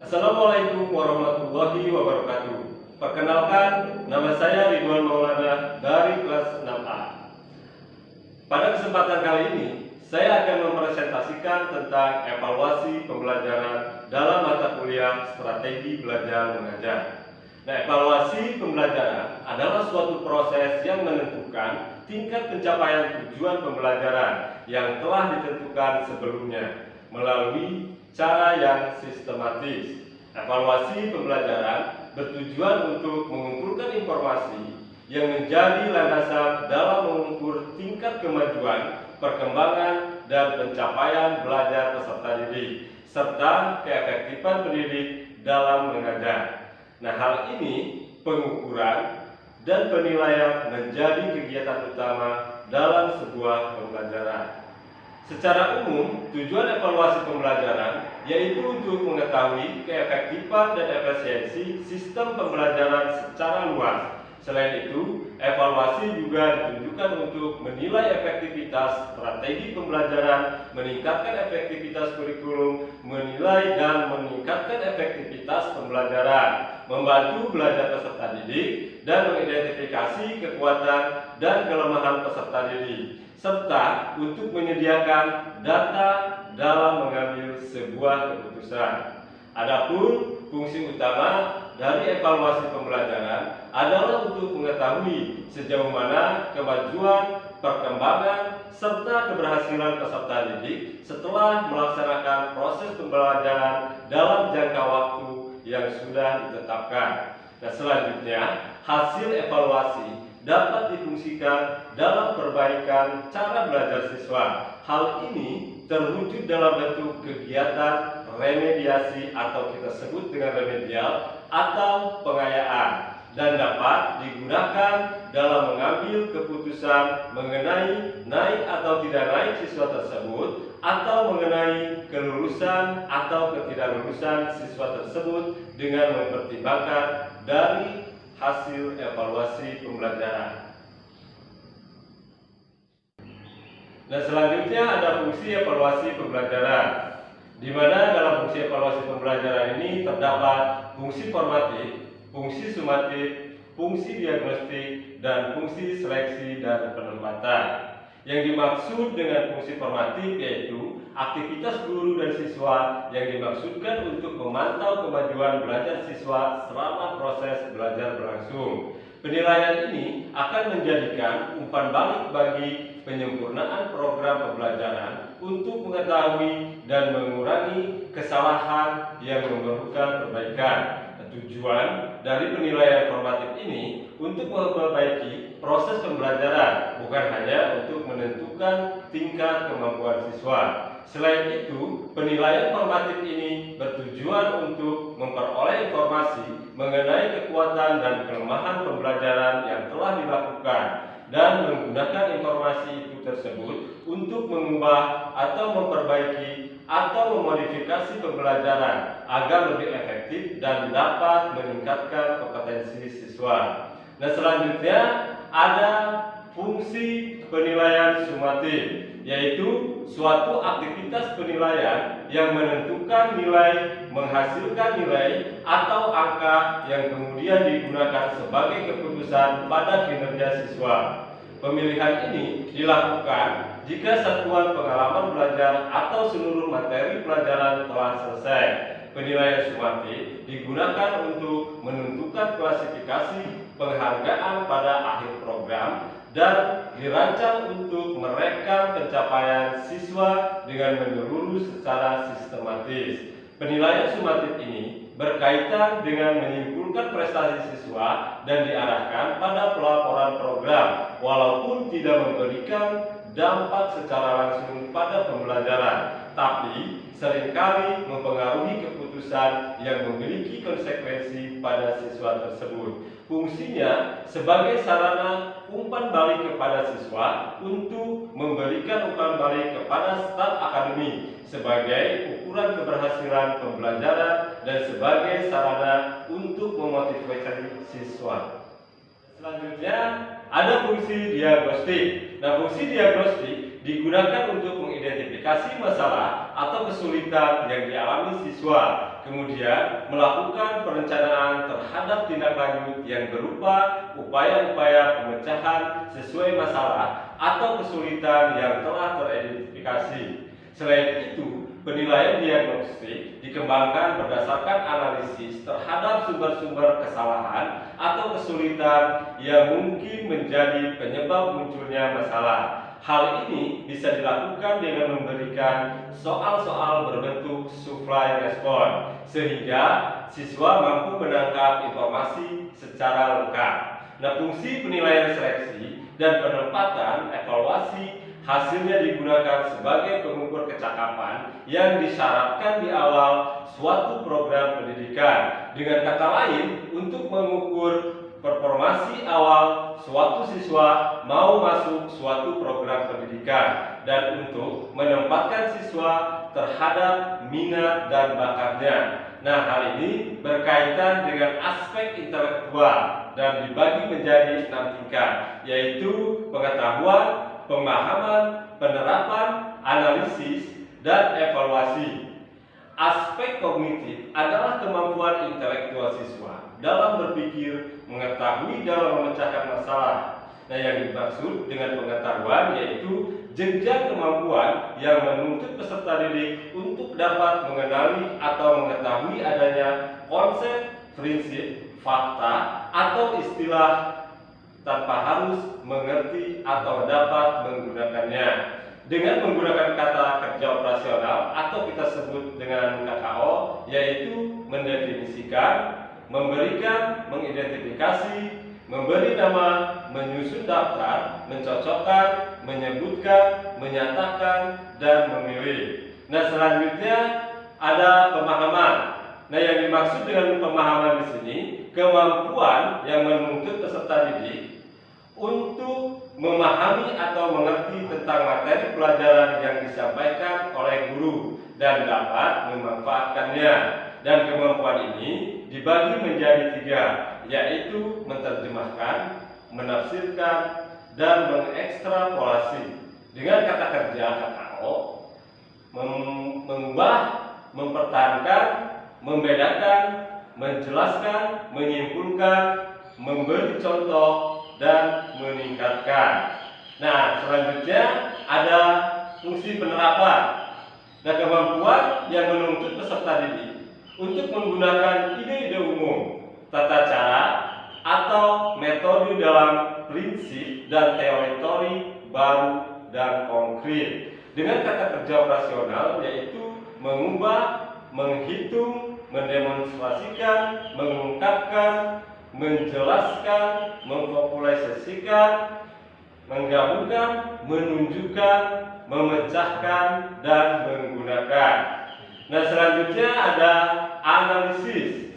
Assalamualaikum warahmatullahi wabarakatuh. Perkenalkan, nama saya Ridwan Maulana dari kelas 6A. Pada kesempatan kali ini, saya akan mempresentasikan tentang evaluasi pembelajaran dalam mata kuliah Strategi Belajar Mengajar. Nah, evaluasi pembelajaran adalah suatu proses yang menentukan tingkat pencapaian tujuan pembelajaran yang telah ditentukan sebelumnya melalui cara yang sistematis. Evaluasi pembelajaran bertujuan untuk mengumpulkan informasi yang menjadi landasan dalam mengukur tingkat kemajuan, perkembangan, dan pencapaian belajar peserta didik, serta keefektifan pendidik dalam mengajar. Nah, hal ini pengukuran dan penilaian menjadi kegiatan utama dalam sebuah pembelajaran. Secara umum, tujuan evaluasi pembelajaran yaitu untuk mengetahui keefektifan dan efisiensi sistem pembelajaran secara luas. Selain itu, evaluasi juga ditujukan untuk menilai efektivitas strategi pembelajaran, meningkatkan efektivitas kurikulum, menilai dan meningkatkan efektivitas pembelajaran, membantu belajar peserta didik, dan mengidentifikasi kekuatan dan kelemahan peserta didik, serta untuk menyediakan data dalam mengambil sebuah keputusan. Adapun fungsi utama dari evaluasi pembelajaran adalah untuk mengetahui sejauh mana kemajuan, perkembangan, serta keberhasilan peserta didik setelah melaksanakan proses pembelajaran dalam jangka waktu yang sudah ditetapkan. Nah, selanjutnya, hasil evaluasi dapat difungsikan dalam perbaikan cara belajar siswa. Hal ini terwujud dalam bentuk kegiatan remediasi atau kita sebut dengan remedial atau pengayaan, dan dapat digunakan dalam mengambil keputusan mengenai naik atau tidak naik siswa tersebut, atau mengenai kelulusan atau ketidaklulusan siswa tersebut dengan mempertimbangkan dari hasil evaluasi pembelajaran. Nah, selanjutnya ada fungsi evaluasi pembelajaran, di mana dalam fungsi evaluasi pembelajaran ini terdapat fungsi formatif, fungsi sumatif, fungsi diagnostik, dan fungsi seleksi dan penempatan. Yang dimaksud dengan fungsi formatif yaitu aktivitas guru dan siswa yang dimaksudkan untuk memantau kemajuan belajar siswa selama proses belajar berlangsung. Penilaian ini akan menjadikan umpan balik bagi penyempurnaan program pembelajaran untuk mengetahui dan mengurangi kesalahan yang memerlukan perbaikan. Tujuan dari penilaian formatif ini untuk memperbaiki proses pembelajaran, bukan hanya untuk menentukan tingkat kemampuan siswa. Selain itu, penilaian formatif ini bertujuan untuk memperoleh informasi mengenai kekuatan dan kelemahan pembelajaran yang telah dilakukan, dan menggunakan informasi itu tersebut untuk mengubah atau memperbaiki atau memodifikasi pembelajaran agar lebih efektif dan dapat meningkatkan kompetensi siswa. Nah, selanjutnya ada fungsi penilaian sumatif, yaitu suatu aktivitas penilaian yang menentukan nilai, menghasilkan nilai atau angka yang kemudian digunakan sebagai keputusan pada kinerja siswa. Pemilihan ini dilakukan jika satuan pengalaman belajar atau seluruh materi pelajaran telah selesai. Penilaian sumatif digunakan untuk menentukan klasifikasi penghargaan pada akhir program dan dirancang untuk merekam pencapaian siswa dengan menyeluruh secara sistematis. Penilaian sumatif ini berkaitan dengan menyimpulkan prestasi siswa dan diarahkan pada pelaporan program, walaupun tidak memberikan dampak secara langsung pada pembelajaran, tapi seringkali mempengaruhi keputusan yang memiliki konsekuensi pada siswa tersebut. Fungsinya sebagai sarana umpan balik kepada siswa untuk memberikan umpan balik kepada staf akademik sebagai ukuran keberhasilan pembelajaran dan sebagai sarana untuk memotivasi siswa. Selanjutnya ada fungsi diagnostik. Nah, fungsi diagnostik digunakan untuk mengidentifikasi masalah atau kesulitan yang dialami siswa. kemudian melakukan perencanaan terhadap tindak lanjut yang berupa upaya-upaya pemecahan sesuai masalah atau kesulitan yang telah teridentifikasi. Selain itu, penilaian diagnostik dikembangkan berdasarkan analisis terhadap sumber-sumber kesalahan atau kesulitan yang mungkin menjadi penyebab munculnya masalah. Hal ini bisa dilakukan dengan memberikan soal-soal berbentuk supply respon, sehingga siswa mampu menangkap informasi secara lengkap. Nah, fungsi penilaian seleksi dan penempatan evaluasi hasilnya digunakan sebagai pengukur kecakapan yang disyaratkan di awal suatu program pendidikan. Dengan kata lain, untuk mengukur performasi awal suatu siswa mau masuk suatu program pendidikan dan untuk menempatkan siswa terhadap minat dan bakatnya. Nah, hal ini berkaitan dengan aspek intelektual dan dibagi menjadi 6 tingkat, yaitu pengetahuan, pemahaman, penerapan, analisis, dan evaluasi. Aspek kognitif adalah kemampuan intelektual siswa dalam berpikir, mengetahui dalam memecahkan masalah. Nah, yang dimaksud dengan pengetahuan yaitu jenjang kemampuan yang menuntut peserta didik untuk dapat mengenali atau mengetahui adanya konsep, prinsip, fakta, atau istilah tanpa harus mengerti atau dapat menggunakannya. Dengan menggunakan kata kerja operasional atau kita sebut dengan KKO, yaitu mendefinisikan, memberikan, mengidentifikasi, memberi nama, menyusun daftar, mencocokkan, menyebutkan, menyatakan, dan memilih. Nah, selanjutnya ada pemahaman. Nah, yang dimaksud dengan pemahaman di sini, kemampuan yang menuntut peserta didik untuk memahami atau mengerti tentang materi pelajaran yang disampaikan oleh guru dan dapat memanfaatkannya. Dan kemampuan ini dibagi menjadi 3, yaitu menerjemahkan, menafsirkan, dan mengekstrapolasi. Dengan kata kerja KKO, mengubah, mempertahankan, membedakan, menjelaskan, menyimpulkan, memberi contoh, dan meningkatkan. Nah, selanjutnya ada fungsi penerapan. Nah, kemampuan yang menuntut peserta didik untuk menggunakan ide-ide umum, tata cara, atau metode dalam prinsip dan teori-teori baru dan konkret. Dengan kata kerja operasional yaitu mengubah, menghitung, mendemonstrasikan, mengungkapkan, menjelaskan, mempopularisasikan, menggabungkan, menunjukkan, memecahkan, dan menggunakan. Nah, selanjutnya ada analisis.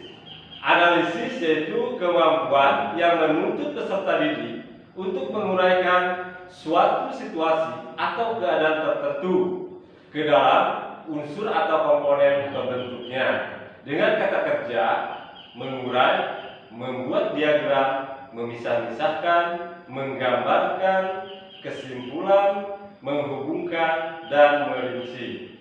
Analisis yaitu kemampuan yang menuntut peserta didik untuk menguraikan suatu situasi atau keadaan tertentu ke dalam unsur atau komponen pembentuknya. Dengan kata kerja, mengurai, membuat diagram, memisah-misahkan, menggambarkan, kesimpulan, menghubungkan, dan merinci.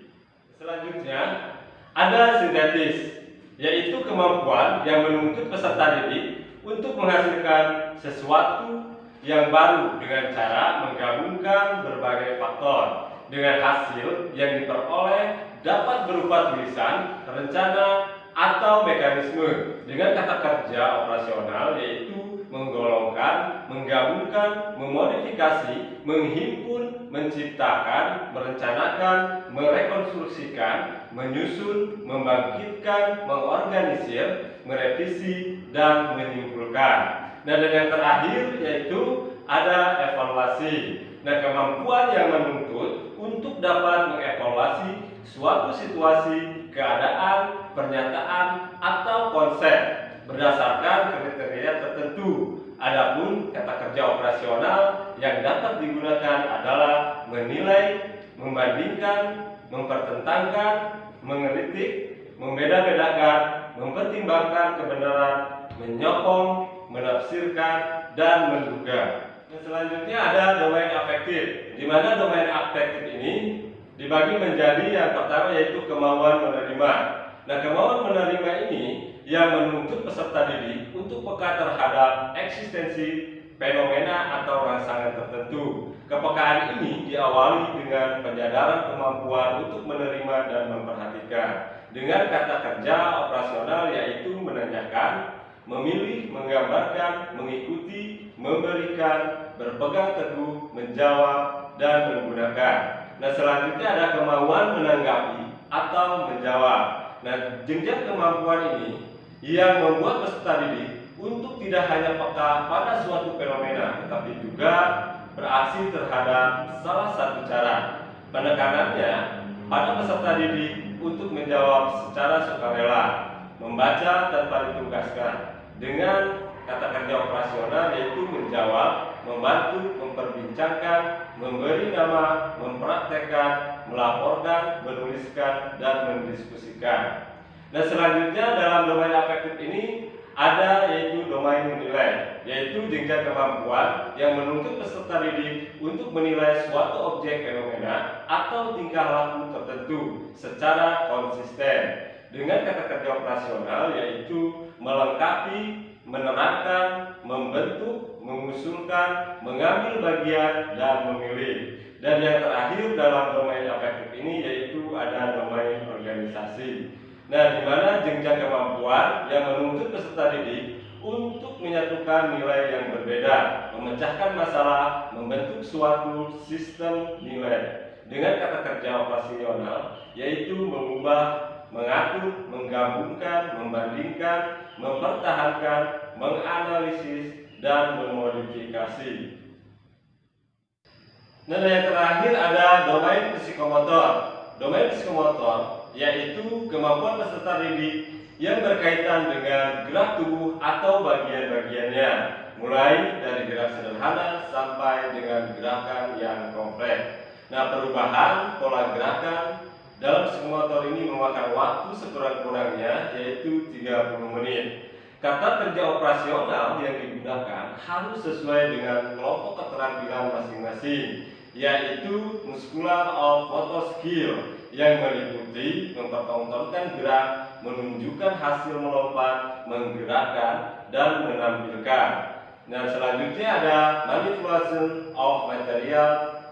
Selanjutnya, ada sintetis, yaitu kemampuan yang menuntut peserta didik untuk menghasilkan sesuatu yang baru dengan cara menggabungkan berbagai faktor. Dengan hasil yang diperoleh dapat berupa tulisan, rencana, atau mekanisme. Dengan kata kerja operasional yaitu menggolongkan, menggabungkan, memodifikasi, menghimpun, menciptakan, merencanakan, merekonstruksikan, menyusun, membangkitkan, mengorganisir, merevisi, dan menyimpulkan. Nah, dan yang terakhir yaitu ada evaluasi. Nah, kemampuan yang menuntut untuk dapat mengevaluasi suatu situasi, keadaan, pernyataan, atau konsep berdasarkan kriteria tertentu. Adapun kata kerja operasional yang dapat digunakan adalah menilai, membandingkan, mempertentangkan, mengkritik, membeda-bedakan, mempertimbangkan kebenaran, menyokong, menafsirkan, dan menduga. Dan selanjutnya ada domain afektif, di mana domain afektif ini dibagi menjadi yang pertama yaitu kemauan menerima. Nah, kemauan menerima ini yang menuntut peserta didik untuk peka terhadap eksistensi fenomena atau rangsangan tertentu. Kepekaan ini diawali dengan penyadaran kemampuan untuk menerima dan memperhatikan. Dengan kata kerja operasional yaitu menanyakan, memilih, menggambarkan, mengikuti, memberikan, berpegang teguh, menjawab, dan menggunakan. Nah, selanjutnya ada kemauan menanggapi atau menjawab. Nah, jenjang kemampuan ini yang membuat peserta didik untuk tidak hanya peka pada suatu fenomena, tetapi juga beraksi terhadap salah satu cara. Penekanannya pada peserta didik untuk menjawab secara sukarela, membaca tanpa ditugaskan. Dengan kata kerja operasional yaitu menjawab, membantu, memperbincangkan, memberi nama, mempraktekkan, melaporkan, menuliskan, dan mendiskusikan. Nah, selanjutnya dalam domain afektif ini ada yaitu domain menilai, yaitu jenjang kemampuan yang menuntut peserta didik untuk menilai suatu objek fenomena atau tingkah laku tertentu secara konsisten. Dengan kata kerja operasional yaitu melengkapi, menerangkan, membentuk, mengusulkan, mengambil bagian, dan memilih. Dan yang terakhir dalam domain afektif ini yaitu ada domain organisasi. Nah, di mana jenjang kemampuan yang menuntut peserta didik untuk menyatukan nilai yang berbeda, memecahkan masalah, membentuk suatu sistem nilai. Dengan kata kerja operasional yaitu mengubah, mengatur, menggabungkan, membandingkan, mempertahankan, menganalisis, dan memodifikasi. Nah, yang terakhir ada domain psikomotor. Domain psikomotor yaitu kemampuan peserta didik yang berkaitan dengan gerak tubuh atau bagian-bagiannya, mulai dari gerak sederhana sampai dengan gerakan yang kompleks. Nah, perubahan pola gerakan dalam psikomotor ini memakan waktu sekurang-kurangnya yaitu 30 menit. Kata kerja operasional yang digunakan harus sesuai dengan kelompok keterampilan masing-masing, yaitu muscular of motor skill yang meliputi mempertontonkan gerak, menunjukkan hasil melompat, menggerakkan, dan menampilkan. Nah, selanjutnya ada manipulation of material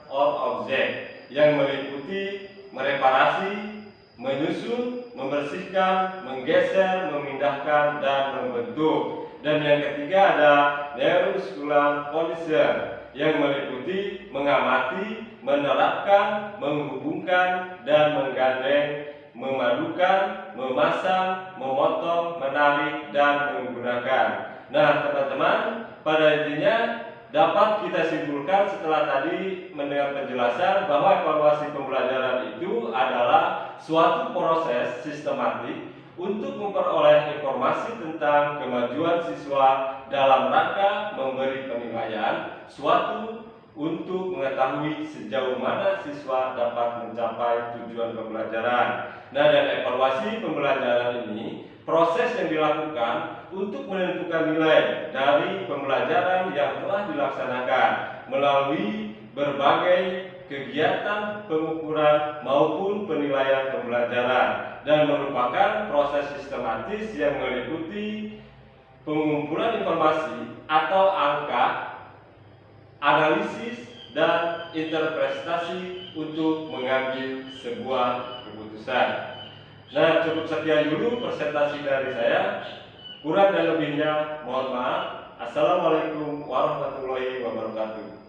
or object yang meliputi mereparasi, menyusun, membersihkan, menggeser, memindahkan, dan membentuk. Dan yang ketiga ada neuromuscular condition yang meliputi mengamati, menerapkan, menghubungkan, dan menggandeng, memadukan, memasang, memotong, menarik, dan menggunakan. Nah, teman-teman, pada intinya dapat kita simpulkan setelah tadi mendengar penjelasan bahwa evaluasi pembelajaran itu adalah suatu proses sistematik untuk memperoleh informasi tentang kemajuan siswa dalam rangka memberi penilaian suatu untuk mengetahui sejauh mana siswa dapat mencapai tujuan pembelajaran. Nah, dan evaluasi pembelajaran ini proses yang dilakukan untuk menentukan nilai dari pembelajaran yang telah dilaksanakan melalui berbagai kegiatan pengukuran maupun penilaian pembelajaran, dan merupakan proses sistematis yang meliputi pengumpulan informasi atau angka, analisis, dan interpretasi untuk mengambil sebuah keputusan. Nah, cukup sekian dulu presentasi dari saya. Kurang dan lebihnya mohon maaf. Assalamualaikum warahmatullahi wabarakatuh.